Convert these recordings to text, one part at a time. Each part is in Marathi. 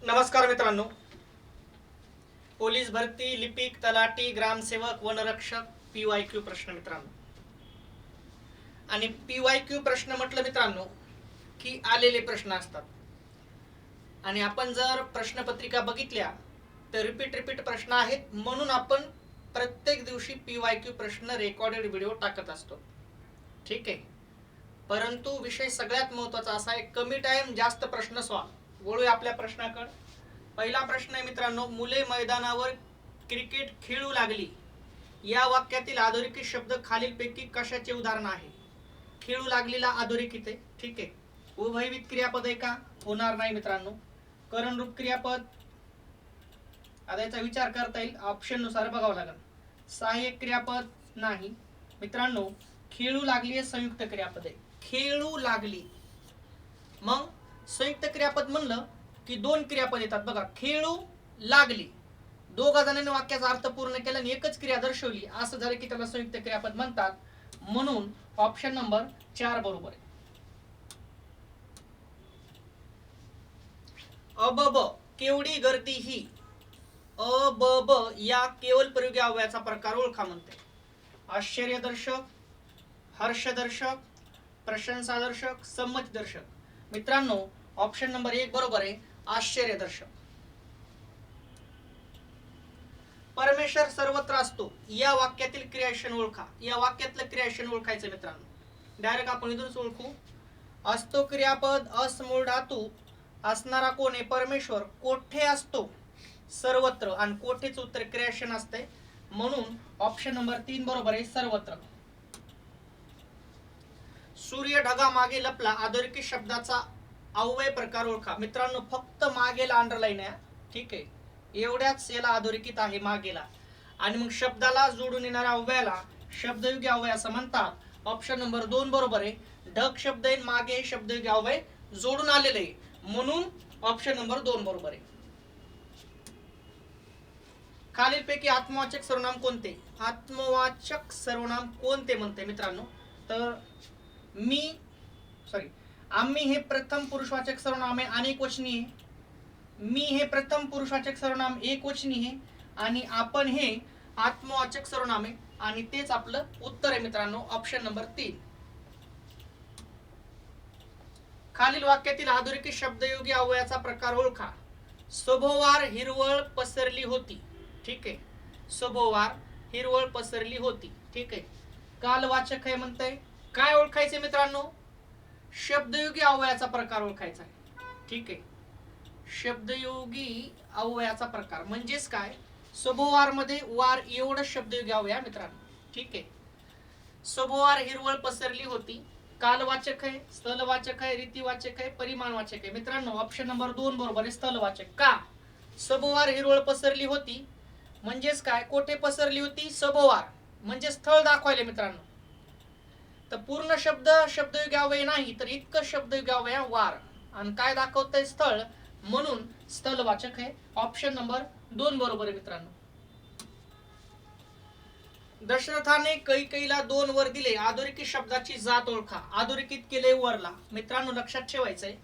नमस्कार मित्रांनो, पोलीस भरती, लिपिक, तलाठी, ग्रामसेवक, वनरक्षक, PYQ प्रश्न मित्रांनो. आणि PYQ प्रश्न म्हटलं मित्रांनो की आलेले प्रश्न असतात आणि आपण जर प्रश्नपत्रिका बघितल्या तर रिपीट प्रश्न आहेत, म्हणून आपण प्रत्येक दिवशी PYQ प्रश्न रेकॉर्डेड व्हिडिओ टाकत असतो. ठीक आहे, परंतु विषय सगळ्यात महत्त्वाचा असा आहे, कमी टाइम जास्त प्रश्न सॉल्व. वळूया आपल्या प्रश्नाकडे. पहिला प्रश्न आहे मित्रांनो, मुले मैदानावर क्रिकेट खेळू लागली या वाक्यातील अधोरेखित शब्द खालीलपैकी कशाचे उदाहरण आहे? खेळू लागलीला अधोरेखित आहे. ठीक आहे, उभयविध क्रियापद आहे का? होणार नाही मित्रांनो. करणरूप क्रियापद, आता याचा विचार करता येईल, ऑप्शन नुसार बघावं लागेल. सहाय्यक क्रियापद नाही मित्रांनो. खेळू लागली हे संयुक्त क्रियापद आहे. खेळू लागली, मग संयुक्त क्रियापद म्हणलं की दोन क्रियापद येतात बघा. खेळू लागली, दोघा जणांनी वाक्याचा अर्थ पूर्ण केला आणि एकच क्रिया दर्शवली, असं झालं की त्याला संयुक्त क्रियापद म्हणतात. म्हणून ऑप्शन नंबर 4 बरोबर आहे. अबब, केवढी गर्दी ही. अबब या केवल प्रयोगी अव्ययाचा प्रकार ओळखा म्हणते. आश्चर्यदर्शक, हर्षदर्शक, प्रशंसादर्शक, संमतीदर्शक. मित्रांनो ऑप्शन नंबर 1 बरोबर आहे, आश्चर्यदर्शक. परमेश्वर सर्वत्र असतो या वाक्यातील क्रियाशील ओळखा. या वाक्यातलं क्रियाशील ओळखायचं मित्रांनो. डायरेक्ट आपण इथूनच ओळखू. असतो क्रियापद, असमूळ धातू, असणारा कोण आहे? परमेश्वर. कोठे असतो? सर्वत्र. आणि कोठेच उत्तर क्रियाशील असते, म्हणून ऑप्शन नंबर 3 बरोबर आहे, सर्वत्र. सूर्य ढगा मागे लपला अधोरेखित शब्दाचा अव्यय प्रकार ओळखा. मित्रांनो फक्त मागेला अंडरलाईन आहे. ठीक आहे, एवढ्याच याला अधोरेखित आहे, मागेला. आणि मग शब्दाला जोडून येणाऱ्या अव्ययाला शब्दयोगी अव्यय असं म्हणतात. ऑप्शन नंबर 2 बरोबर आहे. ढग शब्द आहे, मागे शब्दयोगी अव्यय जोडून आलेले आहे, म्हणून ऑप्शन नंबर 2 बरोबर आहे. खालीलपैकी आत्मवाचक सर्वनाम कोणते? आत्मवाचक सर्वनाम कोणते म्हणते मित्रांनो? तर आम्ही हे प्रथम पुरुषवाचक सर्वनाम आहे, अनेक वचनी आहे. मी हे प्रथम पुरुषवाचक सर्वनाम एकवचनी आहे आणि आपण हे आत्मवाचक सर्वनाम आहे, आणि तेच आपलं उत्तर आहे मित्रांनो, ऑप्शन नंबर 3. खालील वाक्यातील अधोरेखित शब्दयोगी अव्ययाचा प्रकार ओळखा. सभोवार हिरवळ पसरली होती. ठीक आहे, सभोवार हिरवळ पसरली होती. ठीक आहे, कालवाचक आहे म्हणतंय. काय ओळखायचे मित्रांनो? शब्दयोगी अव्ययाचा प्रकार ओळखायचा आहे. ठीक आहे, शब्दयोगी अव्ययाचा प्रकार म्हणजेच काय? सभोवार मध्ये वार एवढं शब्दयोगी अव्यय मित्रांनो. ठीक आहे, सभोवार हिरवळ पसरली होती, कालवाचक आहे, स्थलवाचक आहे, रीतिवाचक आहे, परिमाणवाचक आहे. मित्रांनो ऑप्शन नंबर 2 बरोबर आहे, स्थलवाचक. का? सभोवार हिरवळ पसरली होती म्हणजेच काय? कोठे पसरली होती? सभोवार, म्हणजे स्थळ दाखवायले मित्रांनो. तर पूर्ण शब्द शब्दयोगी अव्यय नाही, तर इतकं शब्दयोगी अव्यय वार, आणि काय दाखवतंय? स्थळ, म्हणून स्थलवाचक आहे. ऑप्शन नंबर 2 बरोबर आहे मित्रांनो. दशरथाने कैकेयीला 2 वर दिले अधोरेखित शब्दाची जात ओळखा. अधोरेखित केले वरला. मित्रांनो लक्षात ठेवायचंय,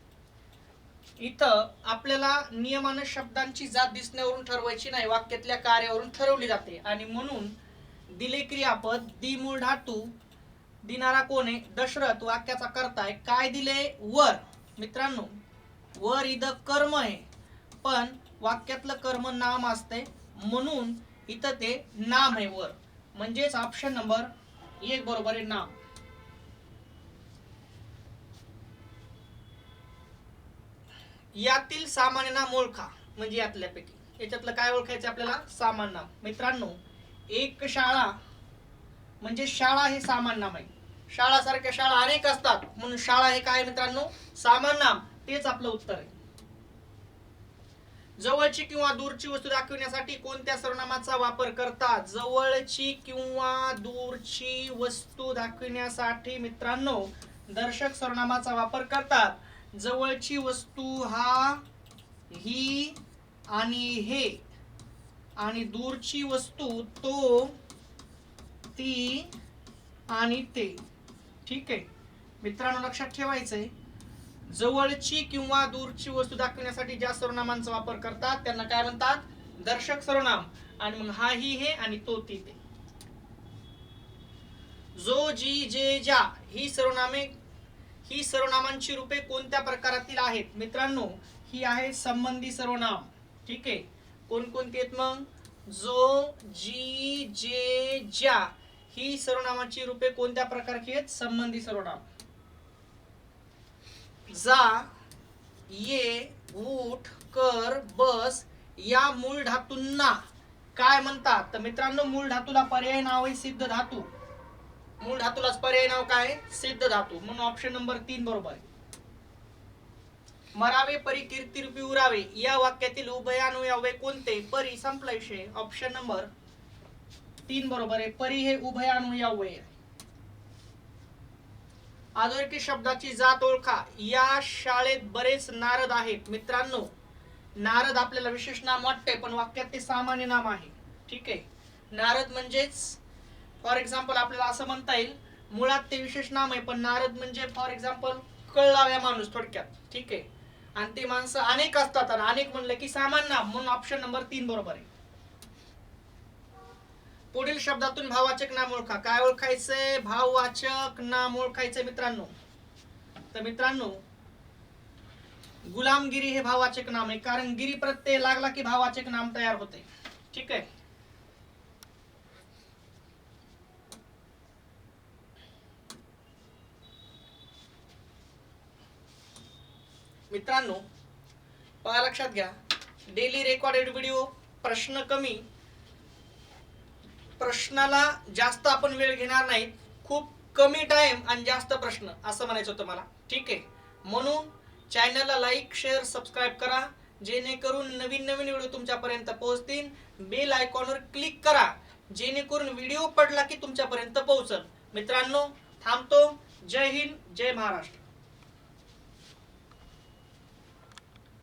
इथं आपल्याला नियमानं शब्दांची जात दिसण्यावरून ठरवायची नाही, वाक्यातल्या कार्यावरून ठरवली जाते. आणि म्हणून दिले क्रियापद, दी मूळ धातू, दिनारा कोण आहे? दशरथ. वाक्याचा कर्ता आहे. काय दिले? वर. मित्रांनो वर इथं कर्म आहे, पण वाक्यातलं कर्म नाम असते, म्हणून इथं ते नाम आहे वर, म्हणजेच ऑप्शन नंबर 1 बरोबर आहे, नाम. यातील सामान्य नाम ओळखा. म्हणजे यातल्यापैकी याच्यातलं काय ओळखायचं आपल्याला? सामान्य नाम. मित्रांनो एक शाळा म्हणजे शाळा हे सामान्य नाम आहे. शाळा सारख्या शाळा अनेक असतात, म्हणून शाळा हे काय मित्रांनो? सामान्य नाम. तेच आपलं उत्तर आहे. जवळची किंवा दूरची वस्तू दाखविण्यासाठी कोणत्या सर्वनामाचा वापर करतात? जवळची किंवा दूरची वस्तू दाखविण्यासाठी मित्रांनो दर्शक सर्वनामाचा वापर करतात. जवळची वस्तू हा, ही आणि हे, आणि दूरची वस्तू तो, ती आणि ते. ठीक आहे मित्रांनो लक्षात ठेवायचंय, जवळची किंवा दूरची वस्तू दाखवण्यासाठी ज्या सर्वनामांचा वापर करतात त्यांना काय म्हणतात? दर्शक सर्वनाम. आणि मग हा ही हे आणि तो ती ते. जो जी जे ज्या ही सर्वनामांची रूपे कोणत्या प्रकारातील आहेत? मित्रांनो, ही आहे संबंधी सर्वनाम. ठीक आहे. कोणकोणती आहेत मग? जो जी जे ज्या ही सर्वनामांची रूपे कोणत्या प्रकारची आहेत? संबंधी सर्वनाम. जा, ये, उठ, कर, बस या मूळ धातूंना काय म्हणतात? तर मित्रांनो, मूळ धातूला पर्याय नाव आहे सिद्ध धातू. मूळ धातूलाच पर्याय नाव काय? सिद्ध धातू. म्हणून ऑप्शन नंबर 3 बरोबर आहे. मरावे परी कीर्तिरूपी उरावे या वाक्यातील उभयान्वयी अव्यय कोणते? परी संपला विषय. ऑप्शन नंबर 3 बरोबर आहे. परी हे उभयान्वयी अव्यय आहे. अधोरेखित शब्दाची जात ओळखा. या शाळेत बरेच नारद आहेत. मित्रांनो, नारद आपल्याला विशेष नाम वाटते पण वाक्यात ते सामान्य नाम आहे. ठीक आहे. नारद म्हणजेच फॉर एक्झाम्पल आपल्याला असं म्हणता येईल, मुळात ते विशेष नाम आहे पण नारद म्हणजे फॉर एक्झाम्पल कळलाव्या माणूस थोडक्यात. ठीक आहे. आणि ते माणसं अनेक असतात आणि अनेक म्हणलं की सामान्य नाम. म्हणून ऑप्शन नंबर 3 बरोबर आहे. पुढील शब्दातून भाववाचक नाम ओळखा. काय ओळखायचंय? भाववाचक नाम ओळखायचंय मित्रांनो. तर मित्रांनो, गुलामगिरी हे भाववाचक नाम आहे, कारण गिरी प्रत्यय लागला की भाववाचक नाम तयार होते. ठीक आहे. मित्रांनो, पहा लक्षात घ्या, डेली रेकॉर्डेड व्हिडिओ, प्रश्न कमी, प्रश्नाला जास्त आपण वेळ घेणार नाही, खूप कमी टाइम आणि जास्त प्रश्न असं म्हणायचं होतं मला. ठीक आहे. म्हणून चॅनलला लाईक, शेअर, सबस्क्राईब करा जेणेकरून नवीन नवीन व्हिडिओ तुमच्यापर्यंत पोहोचतील. बेल आयकॉनवर क्लिक करा जेणेकरून व्हिडिओ पडला की तुमच्यापर्यंत पोहोचल. मित्रांनो, थांबतो. जय हिंद, जय महाराष्ट्र.